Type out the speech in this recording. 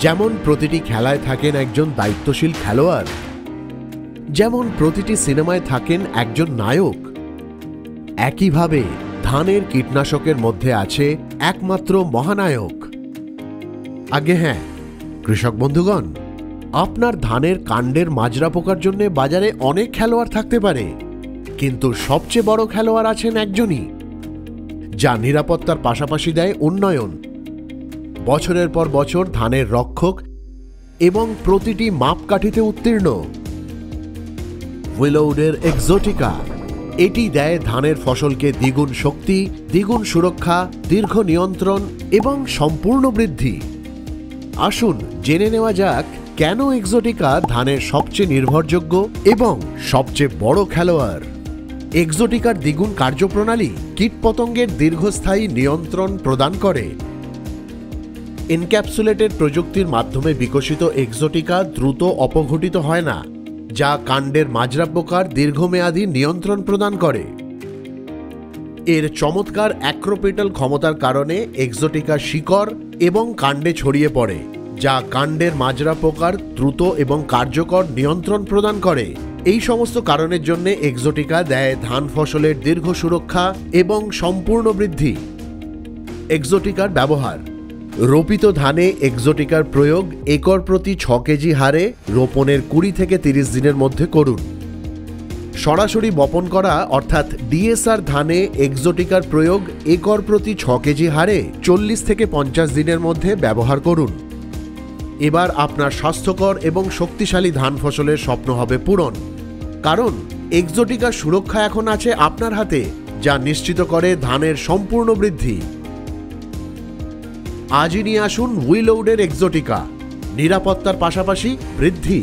যেমন প্রতিটি খেলায় থাকেন একজন দায়িত্বশীল খেলোয়াড়, যেমন প্রতিটি সিনেমায় থাকেন একজন নায়ক, একইভাবে ধানের কীটনাশকের মধ্যে আছে একমাত্র মহানায়ক। আগে হ্যাঁ কৃষক বন্ধুগণ, আপনার ধানের কাণ্ডের মাজরা পোকার জন্য বাজারে অনেক খেলোয়াড় থাকতে পারে, কিন্তু সবচেয়ে বড় খেলোয়াড় আছেন একজনই, যা নিরাপত্তার পাশাপাশি দেয় উন্নয়ন। বছরের পর বছর ধানের রক্ষক এবং প্রতিটি মাপকাঠিতে উত্তীর্ণ। উইলউডের এক্সোটিকা, এটি দেয় ধানের ফসলকে দ্বিগুণ শক্তি, দ্বিগুণ সুরক্ষা, দীর্ঘ নিয়ন্ত্রণ এবং সম্পূর্ণ বৃদ্ধি। আসুন জেনে নেওয়া যাক কেন এক্সোটিকা ধানের সবচেয়ে নির্ভরযোগ্য এবং সবচেয়ে বড় খেলোয়াড়। এক্সোটিকার দ্বিগুণ কার্যপ্রণালী কীটপতঙ্গের দীর্ঘস্থায়ী নিয়ন্ত্রণ প্রদান করে। এনক্যাপসুলেটেড প্রযুক্তির মাধ্যমে বিকশিত এক্সোটিকা দ্রুত অপঘটিত হয় না, যা কাণ্ডের মাজরা পোকার দীর্ঘমেয়াদী নিয়ন্ত্রণ প্রদান করে। এর চমৎকার অ্যাক্রোপেটাল ক্ষমতার কারণে এক্সোটিকা শিকড় এবং কাণ্ডে ছড়িয়ে পড়ে, যা কাণ্ডের মাজরা পোকার দ্রুত এবং কার্যকর নিয়ন্ত্রণ প্রদান করে। এই সমস্ত কারণের জন্য এক্সোটিকা দেয় ধান ফসলের দীর্ঘ সুরক্ষা এবং সম্পূর্ণ বৃদ্ধি। এক্সোটিকার ব্যবহার: রোপিত ধানে এক্সোটিকার প্রয়োগ একর প্রতি 6 কেজি হারে রোপণের 20 থেকে 30 দিনের মধ্যে করুন। সরাসরি বপন করা অর্থাৎ ডিএসআর ধানে এক্সোটিকার প্রয়োগ একর প্রতি 6 কেজি হারে 40 থেকে 50 দিনের মধ্যে ব্যবহার করুন। এবার আপনার স্বাস্থ্যকর এবং শক্তিশালী ধান ফসলের স্বপ্ন হবে পূরণ, কারণ এক্সোটিকার সুরক্ষা এখন আছে আপনার হাতে, যা নিশ্চিত করে ধানের সম্পূর্ণ বৃদ্ধি। আজই নিয়ে আসুন উইলউডের এক্সোটিকা, নিরাপত্তার পাশাপাশি বৃদ্ধি।